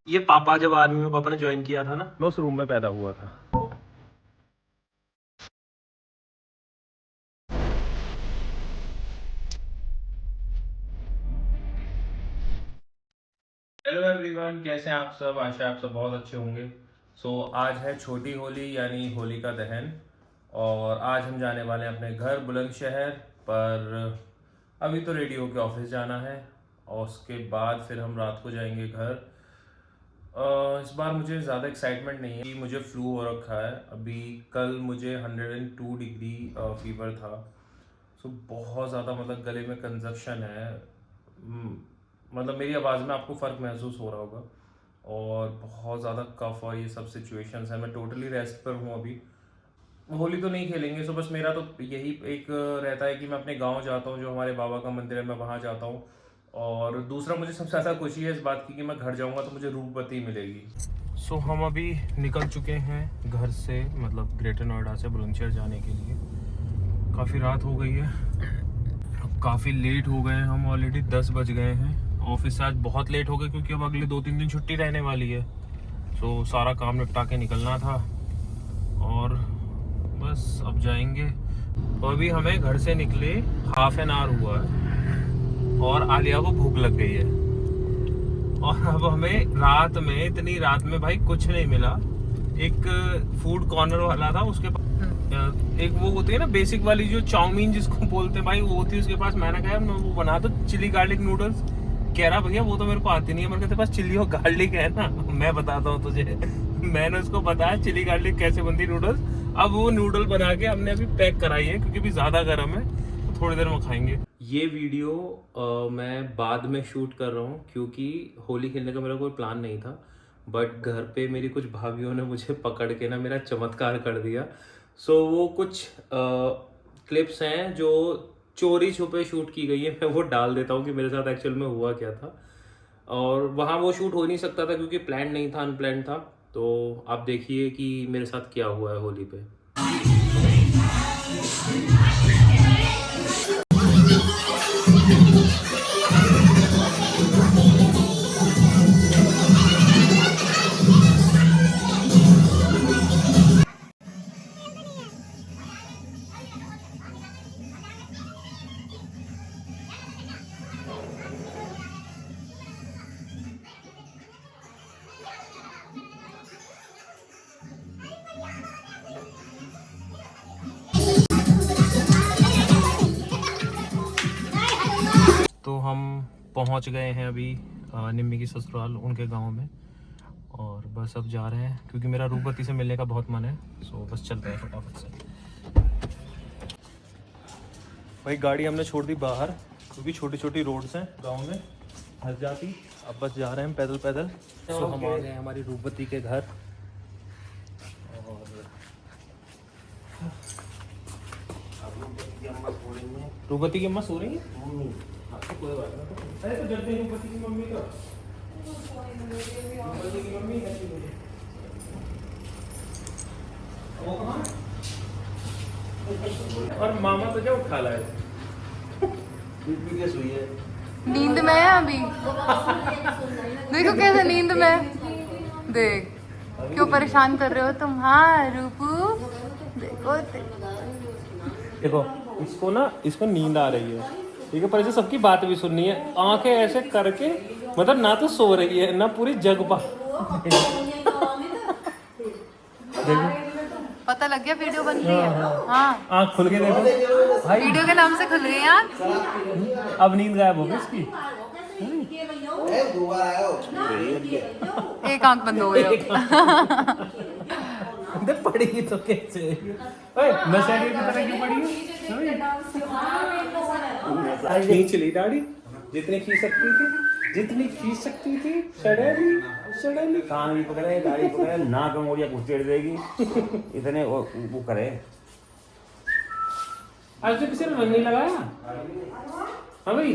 ये पापा जब आर्मी में पापा ने ज्वाइन किया था ना, मैं उस रूम में पैदा हुआ था। हेलो एवरीवन, कैसे हैं आप सब। आशा है आप सब बहुत अच्छे होंगे। आज है छोटी होली यानी होलिका दहन, और आज हम जाने वाले हैं अपने घर बुलंदशहर पर। अभी तो रेडी होके ऑफिस जाना है, और उसके बाद फिर हम रात को जाएंगे घर। इस बार मुझे ज़्यादा एक्साइटमेंट नहीं है कि मुझे फ्लू हो रखा है। अभी कल मुझे 102 डिग्री फीवर था। बहुत ज़्यादा मतलब गले में कंजक्शन है। मतलब मेरी आवाज़ में आपको फ़र्क महसूस हो रहा होगा, और बहुत ज़्यादा कफ और ये सब सिचुएशंस है। मैं टोटली रेस्ट पर हूँ अभी। होली तो नहीं खेलेंगे, सो बस मेरा तो यही एक रहता है कि मैं अपने गांव जाता हूँ, जो हमारे बाबा का मंदिर है, मैं वहाँ जाता हूँ। और दूसरा, मुझे सबसे ज़्यादा खुशी है इस बात की कि मैं घर जाऊँगा तो मुझे रूपवती मिलेगी। हम अभी निकल चुके हैं घर से, मतलब ग्रेटर नोएडा से बुलंदशहर जाने के लिए। काफ़ी रात हो गई है, काफ़ी लेट हो गए हैं हम। ऑलरेडी 10 बज गए हैं। ऑफिस से आज बहुत लेट हो गए क्योंकि अब अगले 2-3 दिन छुट्टी रहने वाली है। सारा काम निपटा के निकलना था, और बस अब जाएंगे। तो अभी हमें घर से निकले हाफ एन आवर हुआ है, और आलिया को भूख लग गई है। और अब हमें रात में, इतनी रात में भाई कुछ नहीं मिला। एक फूड कॉर्नर वाला था, उसके पास एक वो होती है ना बेसिक वाली जो चाउमीन जिसको बोलते हैं भाई, वो होती है उसके पास। मैंने कहा वो बना दो चिली गार्लिक नूडल्स। कह रहा भैया वो तो मेरे को आती नहीं है। मैंने कहा तेरे पास चिली और गार्लिक है ना, मैं बताता हूँ तुझे। मैंने उसको बताया चिली गार्लिक कैसे बनती नूडल्स। अब वो नूडल बना के हमने अभी पैक कराई है, क्योंकि अभी ज्यादा गर्म है, तो थोड़ी देर में खाएंगे। ये वीडियो मैं बाद में शूट कर रहा हूँ, क्योंकि होली खेलने का मेरा कोई प्लान नहीं था। बट घर पे मेरी कुछ भाभीियों ने मुझे पकड़ के ना मेरा चमत्कार कर दिया। वो कुछ क्लिप्स हैं जो चोरी छुपे शूट की गई है, मैं वो डाल देता हूँ कि मेरे साथ एक्चुअल में हुआ क्या था। और वहाँ वो शूट हो नहीं सकता था क्योंकि प्लान नहीं था, अनप्लान था। तो आप देखिए कि मेरे साथ क्या हुआ है होली पे। तो हम पहुंच गए हैं अभी निम्मी की ससुराल, उनके गांव में। और बस अब जा रहे हैं, क्योंकि मेरा रूपवती से मिलने का बहुत मन है। बस चलते हैं फटाफट से। भाई गाड़ी हमने छोड़ दी बाहर, क्योंकि छोटी छोटी रोड्स हैं गांव में, फंस जाती। अब बस जा रहे हैं पैदल पैदल। हम आ गए हमारी रूपवती के घर। और रूपवती की अम्मा सो रही है। कोई बात नहीं। अरे तो जल्दी रूपवती की मम्मी का, रूपवती की मम्मी वो कहाँ है? और मामा तो क्या उठा लाए? सोई है, नींद में है अभी। देखो कैसे नींद में, देख क्यों परेशान कर रहे हो तुम। हाँ रूपू देखो देखो इसको ना, इसको नींद आ रही है, ठीक है, पर इसे सबकी बात भी सुननी है। आंखें ऐसे करके, मतलब ना तो सो रही है ना पूरी जग पा। देखो पता लग गया वीडियो बन रही है। हाँ आँख खुल के देखो भाई, वीडियो के नाम से खुल गई आँख। अब नींद गायब हो गई इसकी। एक आँख बंद हो गई। पड़ी तो कैसे? नशा की तरह क्यों पड़ी है? खींच ली दाढ़ी जितनी खींच सकती थी, जितनी खींच सकती थी। सडनली कान भी पकड़े, दाढ़ी पकड़े, नाक में मोड़िया कुछ टेढ़ देगी, इतने वो करे। आज तो किसी ने रंग नहीं लगाया। हाँ भाई,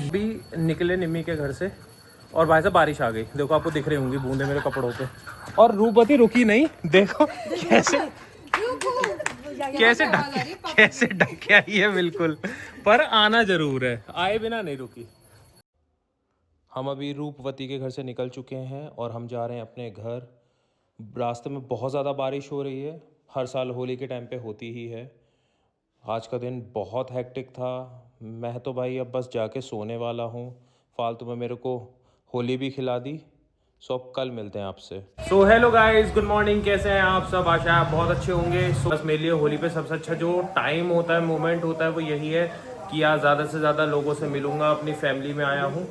अभी निकले निम्मी के घर से, और भाई साहब बारिश आ गई। देखो आपको दिख रही होंगी बूंदे मेरे कपड़ों पे। और रूपवती रुकी नहीं, देखो कैसे कैसे ढक के आई है बिल्कुल। पर आना जरूर है, आए बिना नहीं रुकी। हम अभी रूपवती के घर से निकल चुके हैं और हम जा रहे हैं अपने घर। रास्ते में बहुत ज़्यादा बारिश हो रही है, हर साल होली के टाइम पे होती ही है। आज का दिन बहुत हेक्टिक था। मैं तो भाई अब बस जाके सोने वाला हूँ। फालतू में मेरे को होली भी खिला दी। सो अब कल मिलते हैं आपसे। So hello guys, good morning. कैसे हैं आप सब? आशा है आप बहुत अच्छे होंगे। सो बस मेरे लिए होली पे सबसे अच्छा जो टाइम होता है, मोमेंट होता है, वो यही है कि आज ज़्यादा से ज़्यादा लोगों से मिलूँगा। अपनी फैमिली में आया हूँ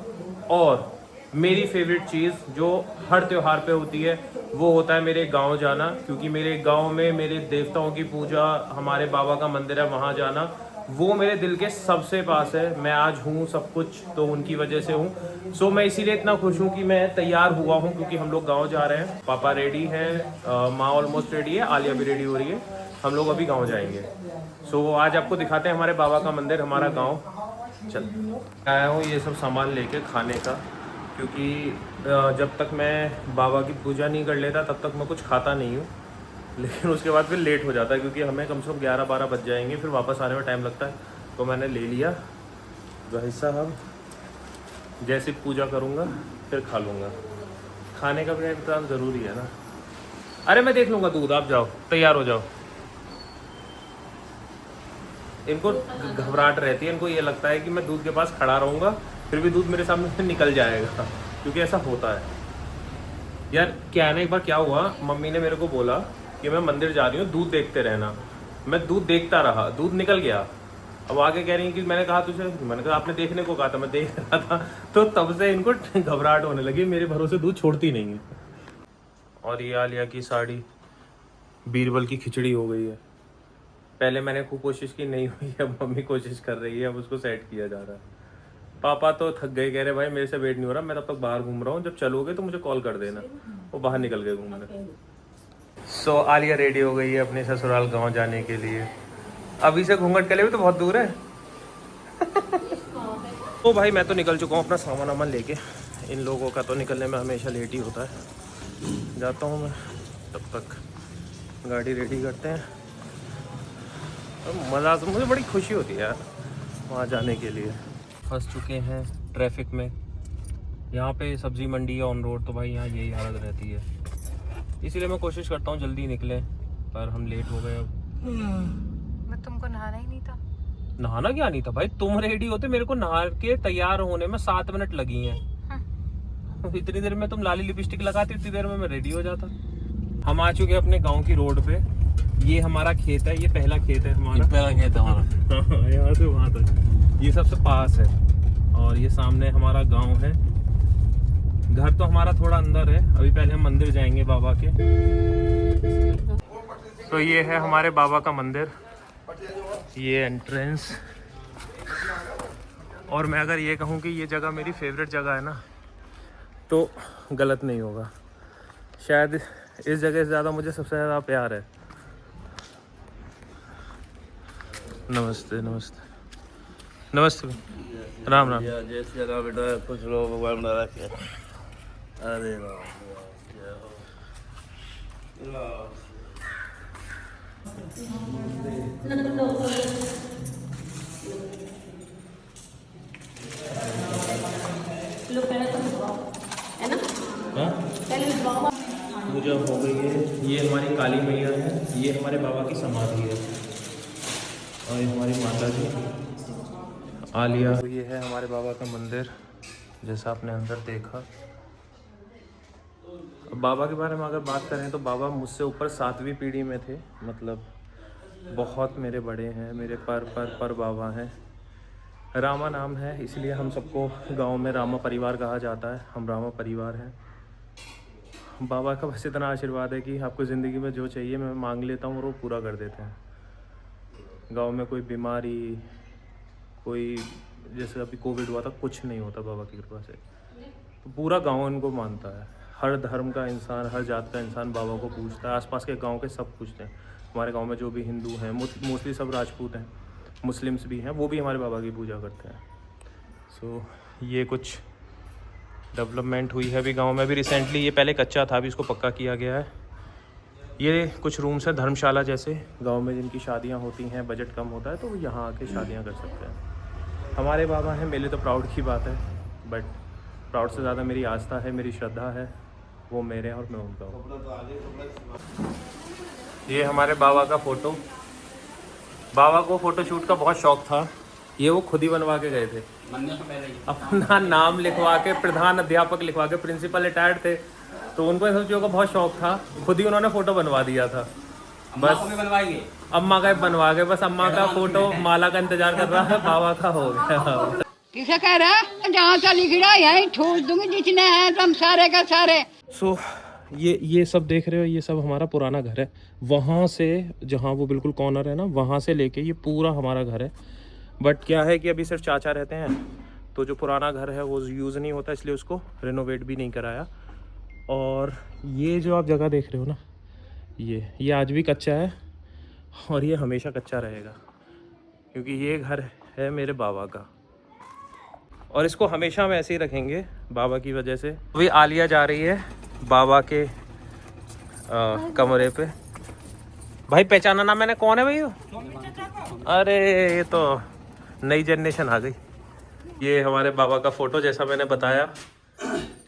और मेरी फेवरेट चीज़ जो हर त्यौहार पे होती है वो होता है मेरे गांव जाना, क्योंकि मेरे गांव में मेरे देवताओं की पूजा, हमारे बाबा का मंदिर है, वहाँ जाना वो मेरे दिल के सबसे पास है। मैं आज हूँ सब कुछ तो उनकी वजह से हूँ। सो मैं इसीलिए इतना खुश हूँ कि मैं तैयार हुआ हूँ, क्योंकि हम लोग गाँव जा रहे हैं। पापा रेडी हैं, माँ ऑलमोस्ट रेडी है, आलिया भी रेडी हो रही है। हम लोग अभी गाँव जाएंगे। सो आज आपको दिखाते हैं हमारे बाबा का मंदिर, हमारा गाँव। चल आया हूँ ये सब सामान लेके खाने का, क्योंकि जब तक मैं बाबा की पूजा नहीं कर लेता तब तक मैं कुछ खाता नहीं हूँ। लेकिन उसके बाद फिर लेट हो जाता है, क्योंकि हमें कम से कम 11-12 बज जाएंगे, फिर वापस आने में टाइम लगता है। तो मैंने ले लिया। भाई साहब जैसे पूजा करूँगा फिर खा लूँगा। खाने का भी इंतजाम ज़रूरी है ना। अरे मैं देख लूँगा दूध, आप जाओ तैयार हो जाओ। इनको घबराहट रहती है, इनको ये लगता है कि मैं दूध के पास खड़ा रहूँगा फिर भी दूध मेरे सामने से निकल जाएगा, क्योंकि ऐसा होता है यार। क्या है ना, एक बार क्या हुआ, मम्मी ने मेरे को बोला कि मैं मंदिर जा रही हूँ, दूध देखते रहना। मैं दूध देखता रहा, दूध निकल गया। अब आगे कह रही है कि मैंने कहा तुझे, मैंने कहा आपने देखने को कहा था, मैं देख रहा था। तो तब से इनको घबराहट होने लगी, मेरे भरोसे दूध छोड़ती नहीं है। और ये आलिया की साड़ी बीरबल की खिचड़ी हो गई है। पहले मैंने खूब कोशिश की, नहीं हुई, अब मम्मी कोशिश कर रही है, अब उसको सेट किया जा रहा है। पापा तो थक गए, कह रहे भाई मेरे से वेट नहीं हो रहा, मैं तब तक बाहर घूम रहा हूँ, जब चलोगे तो मुझे कॉल कर देना। वो बाहर निकल गए घूमने। सो आलिया रेडी हो गई है अपने ससुराल गांव जाने के लिए। अभी से घूंघट के लिए भी तो बहुत दूर है। तो भाई मैं तो निकल चुका हूँ अपना सामान वामान लेके। इन लोगों का तो निकलने में हमेशा लेट ही होता है। जाता हूँ मैं, तब तक गाड़ी रेडी करते हैं। मज़ा तो, मुझे बड़ी खुशी होती है यार वहाँ जाने के लिए। फंस चुके हैं ट्रैफिक में। यहाँ पे सब्जी मंडी है ऑन रोड, तो भाई यहाँ यही हालत रहती है। इसीलिए मैं कोशिश करता हूँ जल्दी निकले, पर हम लेट हो गए अब। मैं तुमको नहाना ही नहीं था। नहाना क्या नहीं था भाई, तुम रेडी होते, मेरे को नहा के तैयार होने में 7 मिनट लगी हैं। इतनी देर में तुम लाली लिपस्टिक लगाती, उतनी देर में मैं रेडी हो जाता। हम आ चुके हैं अपने गाँव की रोड पे। ये हमारा खेत है, ये पहला खेत है हमारा, पहला खेत हमारा। यहाँ से वहाँ तक ये सबसे पास है। और ये सामने हमारा गांव है। घर तो हमारा थोड़ा अंदर है। अभी पहले हम मंदिर जाएंगे बाबा के। तो ये है हमारे बाबा का मंदिर, ये एंट्रेंस। और मैं अगर ये कहूँ कि ये जगह मेरी फेवरेट जगह है ना, तो गलत नहीं होगा। शायद इस जगह से ज़्यादा मुझे सबसे ज़्यादा प्यार है। नमस्ते नमस्ते नमस्ते, राम राम। जय श्री राम बेटा, कुछ लोग भगवान बना रखे। अरे पूजा हो गई है। ये हमारी काली मैया है, ये हमारे बाबा की समाधि है, और ये हमारी माता जी आलिया। तो ये है हमारे बाबा का मंदिर, जैसा आपने अंदर देखा। अब बाबा के बारे में अगर बात करें तो बाबा मुझसे ऊपर 7वीं पीढ़ी में थे, मतलब बहुत मेरे बड़े हैं, मेरे पर बाबा हैं। रामा नाम है, इसलिए हम सबको गांव में रामा परिवार कहा जाता है। हम रामा परिवार हैं। बाबा का बस इतना आशीर्वाद है कि आपको ज़िंदगी में जो चाहिए मैं मांग लेता हूँ और वो पूरा कर देते हैं। गांव में कोई बीमारी, कोई जैसे अभी कोविड हुआ था, कुछ नहीं होता बाबा की कृपा से। तो पूरा गांव इनको मानता है। हर धर्म का इंसान, हर जात का इंसान बाबा को पूजता है। आसपास के गांव के सब पूजते हैं। हमारे गांव में जो भी हिंदू हैं, मोस्टली सब राजपूत हैं, मुस्लिम्स भी हैं, वो भी हमारे बाबा की पूजा करते हैं। सो ये कुछ डेवलपमेंट हुई है अभी गांव में। अभी रिसेंटली, ये पहले कच्चा था, अभी इसको पक्का किया गया है। ये कुछ रूम्स हैं धर्मशाला जैसे, गांव में जिनकी शादियां होती हैं, बजट कम होता है, तो वो यहाँ आके शादियां कर सकते हैं। हमारे बाबा हैं, मेरे लिए तो प्राउड की बात है, बट प्राउड से ज़्यादा मेरी आस्था है, मेरी श्रद्धा है, वो मेरे हैं और मैं उनका हूँ। ये हमारे बाबा का फ़ोटो। बाबा को फ़ोटो शूट का बहुत शौक़ था, ये वो खुद ही बनवा के गए थे, अपना नाम लिखवा के, प्रधान अध्यापक लिखवा के, प्रिंसिपल रिटायर्ड थे तो उनको इन सब चीज़ों का बहुत शौक़ था, खुद ही उन्होंने फ़ोटो बनवा दिया था। बस अम्मा का बनवा के, बस अम्मा का फ़ोटो माला का इंतज़ार कर रहा है, बाबा का हो गया। किसे कह रहा है जहाँ से लिख रहा है यही ठोस दूंगी जितने हैं तुम सारे का सारे। सो ये सब देख रहे हो, ये सब हमारा पुराना घर है। वहाँ से जहाँ वो बिल्कुल कॉर्नर है ना, वहाँ से लेके ये पूरा हमारा घर है। बट क्या है कि अभी सिर्फ चाचा रहते हैं, तो जो पुराना घर है वो यूज़ नहीं होता, इसलिए उसको रिनोवेट भी नहीं कराया। और ये जो आप जगह देख रहे हो ना, ये आज भी कच्चा है और ये हमेशा कच्चा रहेगा, क्योंकि ये घर है मेरे बाबा का और इसको हमेशा हम ऐसे ही रखेंगे बाबा की वजह से। अभी आलिया जा रही है बाबा के कमरे पे। भाई पहचाना ना मैंने, कौन है भाई? अरे ये तो नई जनरेशन आ गई। ये हमारे बाबा का फ़ोटो, जैसा मैंने बताया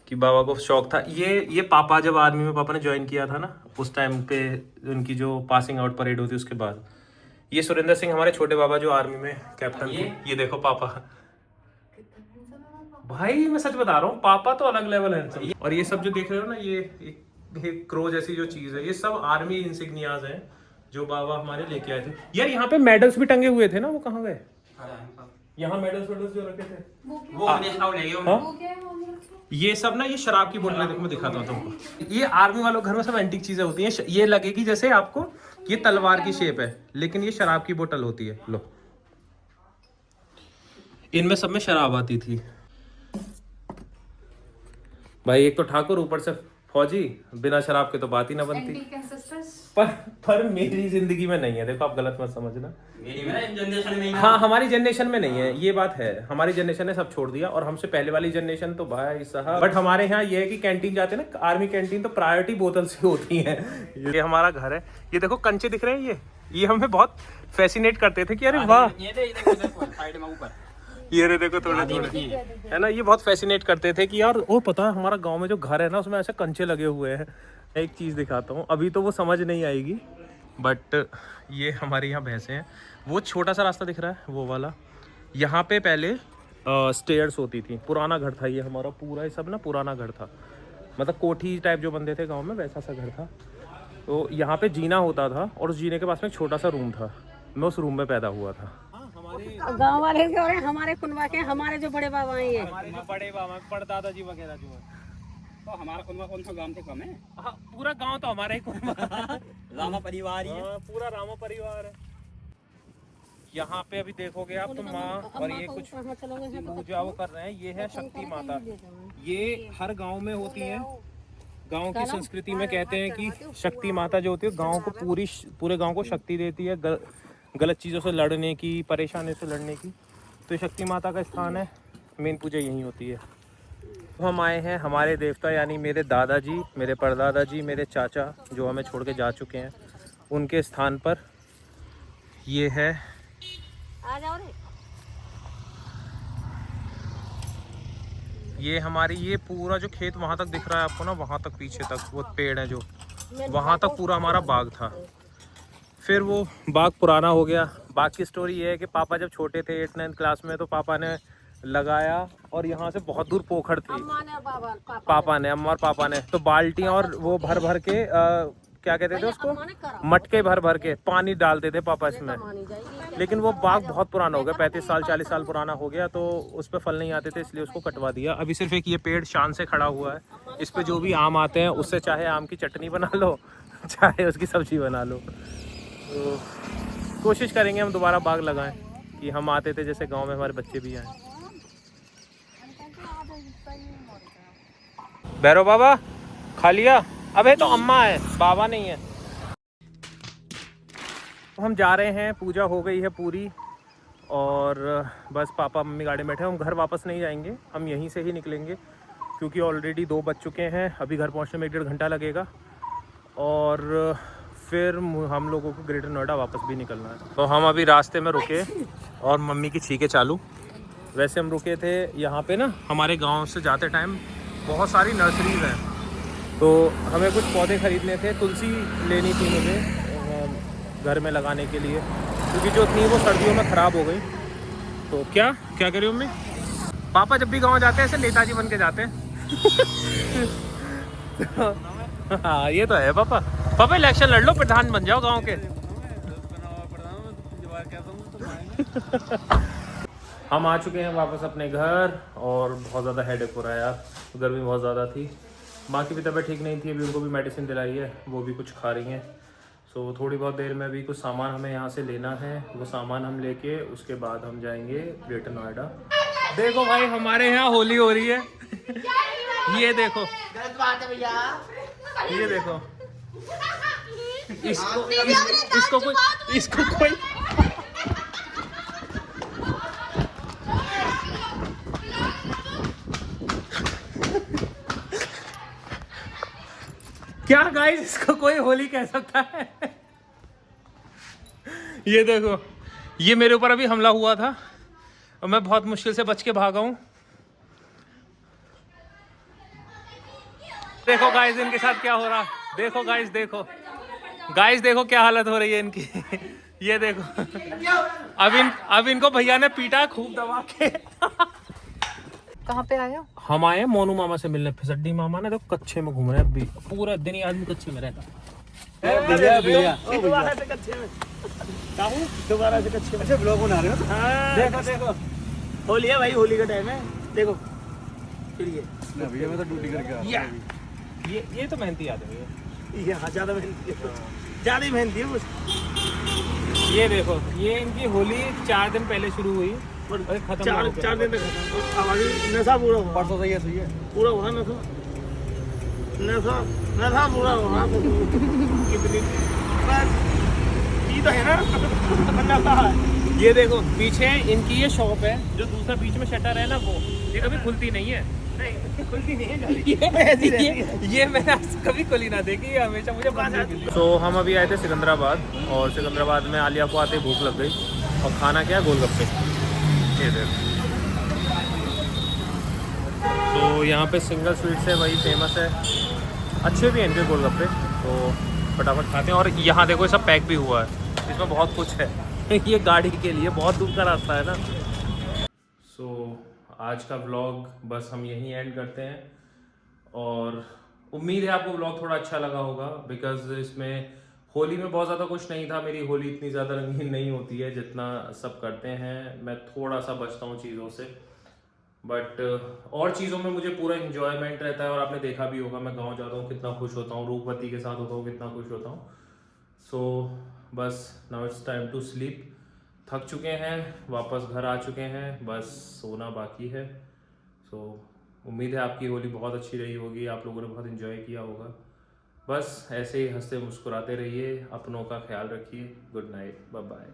कि बाबा को शौक़ था। ये पापा जब आर्मी में पापा ने ज्वाइन किया था ना, उस टाइम पे उनकी जो पासिंग आउट परेड होती उसके बाद। ये सुरेंद्र सिंह हमारे छोटे बाबा जो आर्मी में कैप्टन थे। ये देखो पापा, भाई मैं सच बता रहा हूँ, पापा तो अलग लेवल है। और ये सब जो देख रहे हो ना, ये क्रो जैसी जो चीज़ है, ये सब आर्मी इंसिग्नियाज हैं जो बाबा हमारे लेके आए थे। यार यहाँ पे मेडल्स भी टंगे हुए थे ना, वो कहाँ गए? यहाँ मेडल्स जो रखे थे वो ये सब ना, ये शराब की बोतलें, देखो मैं दिखाता हूँ तुमको। ये आर्मी वालों घर में सब एंटीक चीजें होती हैं। ये लगेगी जैसे आपको ये तलवार की शेप है, लेकिन ये शराब की बोतल होती है। लो, इनमें सब में शराब आती थी। भाई एक तो ठाकुर, ऊपर से फौजी, बिना शराब के तो बात ही ना बनती। पर मेरी जिंदगी में नहीं है, देखो आप गलत मत समझना। हाँ, हमारी जनरेशन में नहीं है, ये बात है। हमारी जनरेशन ने सब छोड़ दिया और हमसे पहले वाली जनरेशन तो भाई साहब। बट हमारे यहाँ ये है कि कैंटीन जाते हैं ना, आर्मी कैंटीन, तो प्रायोरिटी बोतल से होती है। ये हमारा घर है। ये देखो कंचे दिख रहे हैं, ये हमें बहुत फैसिनेट करते थे कि अरे वाह, ये रे देखो थोड़े थोड़े, है ना, ये बहुत फैसिनेट करते थे कि यार वो पता है हमारा गांव में जो घर है ना, उसमें ऐसे कंचे लगे हुए हैं। एक चीज़ दिखाता हूँ, अभी तो वो समझ नहीं आएगी, बट ये हमारे यहाँ भैंसे हैं। वो छोटा सा रास्ता दिख रहा है, वो वाला, यहाँ पे पहले स्टेयर्स होती थी। पुराना घर था ये हमारा, पूरा ये सब ना पुराना घर था, मतलब कोठी टाइप जो बंदे थे गाँव में, वैसा सा घर था। तो यहाँ पे जीना होता था और उस जीने के पास में एक छोटा सा रूम था, मैं उस रूम में पैदा हुआ था। गांव वाले के और हमारे कुनबा के, हमारे जो बड़े बाबा हैं, ये हमारे जो बड़े बाबा, परदादा जी वगैरह जो है, तो हमारा कुनबा कौन सा गांव से कम है? हाँ, पूरा गांव तो हमारा ही कुनबा, रामा परिवार ही है। पूरा रामा परिवार है। यहाँ पे अभी देखोगे आप तो माँ और ये कुछ पूजा वो कर रहे हैं। ये है शक्ति माता, ये हर गांव में होती है। गांव की संस्कृति में कहते हैं कि शक्ति माता जो होती है गांव को पूरे गांव को शक्ति देती है, गलत चीज़ों से लड़ने की, परेशानी से लड़ने की। तो शक्ति माता का स्थान है, मेन पूजा यहीं होती है। तो हम आए हैं, हमारे देवता यानी मेरे दादाजी, मेरे परदादा जी, मेरे चाचा जो हमें छोड़ के जा चुके हैं, उनके स्थान पर। ये है ये हमारी, ये पूरा जो खेत वहाँ तक दिख रहा है आपको ना, वहाँ तक पीछे तक वो पेड़ है जो, वहाँ तक पूरा हमारा बाग था। फिर वो बाग पुराना हो गया। बाग की स्टोरी ये है कि पापा जब छोटे थे 8-9 क्लास में, तो पापा ने लगाया और यहाँ से बहुत दूर पोखर थी, पापा ने, अम्मा और पापा ने, तो बाल्टियाँ और वो भर भर के क्या कहते थे उसको, मटके भर भर के पानी डालते थे पापा इसमें। लेकिन वो बाग बहुत पुराना हो गया, 35 साल 40 साल पुराना हो गया, तो उस पर फल नहीं आते थे, इसलिए उसको कटवा दिया। अभी सिर्फ एक ये पेड़ शान से खड़ा हुआ है, इस पर जो भी आम आते हैं उससे चाहे आम की चटनी बना लो, चाहे उसकी सब्जी बना लो। तो कोशिश करेंगे हम दोबारा बाग लगाएं कि हम आते थे जैसे गांव में हमारे बच्चे भी आए। भैरव बाबा खा लिया? अबे तो अम्मा है, बाबा नहीं है। हम जा रहे हैं, पूजा हो गई है पूरी और बस पापा मम्मी गाड़ी में बैठे हैं। हम घर वापस नहीं जाएंगे, हम यहीं से ही निकलेंगे क्योंकि ऑलरेडी 2 बज चुके हैं। अभी घर पहुंचने में 1-1.5 घंटा लगेगा और फिर हम लोगों को ग्रेटर नोएडा वापस भी निकलना है। तो हम अभी रास्ते में रुके और मम्मी की छींकें चालू। वैसे हम रुके थे यहाँ पे ना, हमारे गांव से जाते टाइम बहुत सारी नर्सरीज हैं, तो हमें कुछ पौधे ख़रीदने थे। तुलसी लेनी थी मुझे घर में लगाने के लिए, क्योंकि जो थी वो सर्दियों में ख़राब हो गई। तो क्या क्या कह रही हो मम्मी? पापा जब भी गांव जाते हैं ऐसे नेताजी बन के जाते हैं। हाँ ये तो है पापा। पापा इलेक्शन लड़ लो, प्रधान बन जाओ गांव के। हम आ चुके हैं वापस अपने घर और बहुत ज़्यादा हेडेक हो रहा है यार, गर्मी बहुत ज़्यादा थी। माँ की भी तबीयत ठीक नहीं थी, अभी उनको भी मेडिसिन दिलाई है, वो भी कुछ खा रही हैं। सो थोड़ी बहुत देर में भी कुछ सामान हमें यहाँ से लेना है, वो सामान हम लेके उसके बाद हम जाएंगे ग्रेटर नोएडा। देखो भाई हमारे यहाँ होली हो रही है। ये देखो, गलत बात है भैया। ये देखो, इसको कोई क्या गाइस, इसको कोई होली कह सकता है? ये देखो, ये मेरे ऊपर अभी हमला हुआ था और मैं बहुत मुश्किल से बच के भागा हूं। देखो गाइस इनके साथ क्या हो रहा, देखो गाइस, देखो गाइस, देखो क्या हालत हो रही है इनकी। ये देखो, अब इनको भैया ने पीटा खूब दबा के। कहाँ पे आए हो? हम आए हैं मोनू मामा से मिलने। फिसड्डी मामा ने तो कच्चे में घूम रहे हैं अभी, पूरा दिन ही आदमी कच्चे में रहता है। दोबारा से कच्चे में अच्छा ब्लॉग बना रहे हो। देखो देखो, होली है भाई, होली का टाइम है। देखो फिर ये भैया मैं तो ड्यूटी करके आ ये तो मेहनती आदमी है। हाँ ज़्यादा मेहनती है, ज़्यादा ही मेहनती है कुछ। ये देखो, ये इनकी होली 4 दिन पहले शुरू हुई और खत्म 4 दिन तक हमारी नशा पूरा हुआ। परसों सही है पूरा हुआ नशा पूरा हुआ। कितनी तो है ना नशा है। ये देखो पीछे इनकी ये शॉप है, जो दूसरा बीच में शटर है ना, वो ये कभी खुलती नहीं है। नहीं खुलती नहीं है गाड़ी। ये मैंने आज कभी खुली ना देखी, ये हमेशा मुझे बंद मिली। तो हम अभी आए थे सिकंदराबाद, और सिकंदराबाद में आलिया को आते भूख लग गई, और खाना क्या है, गोलगप्पे। ये देखो, तो यहाँ पे सिंगल स्वीट्स है, वही फेमस है, अच्छे भी हैं इनके गोलगप्पे। तो फटाफट खाते हैं। और यहाँ देखो ये सब पैक भी हुआ है, इसमें बहुत कुछ है। ये गाड़ी के लिए बहुत दूर का रास्ता है ना। सो आज का व्लॉग बस हम यहीं एंड करते हैं, और उम्मीद है आपको व्लॉग थोड़ा अच्छा लगा होगा, बिकॉज इसमें होली में बहुत ज़्यादा कुछ नहीं था। मेरी होली इतनी ज़्यादा रंगीन नहीं होती है जितना सब करते हैं, मैं थोड़ा सा बचता हूँ चीज़ों से, बट और चीज़ों में मुझे पूरा इन्जॉयमेंट रहता है। और आपने देखा भी होगा, मैं गाँव जाता हूँ कितना खुश होता हूँ, रूपवती के साथ होता हूँ कितना खुश होता हूँ। सो बस now it's time to sleep. थक चुके हैं, वापस घर आ चुके हैं, बस सोना बाकी है। सो उम्मीद है आपकी होली बहुत अच्छी रही होगी, आप लोगों ने बहुत इन्जॉय किया होगा। बस ऐसे ही हंसते मुस्कुराते रहिए, अपनों का ख्याल रखिए। Good night, bye bye.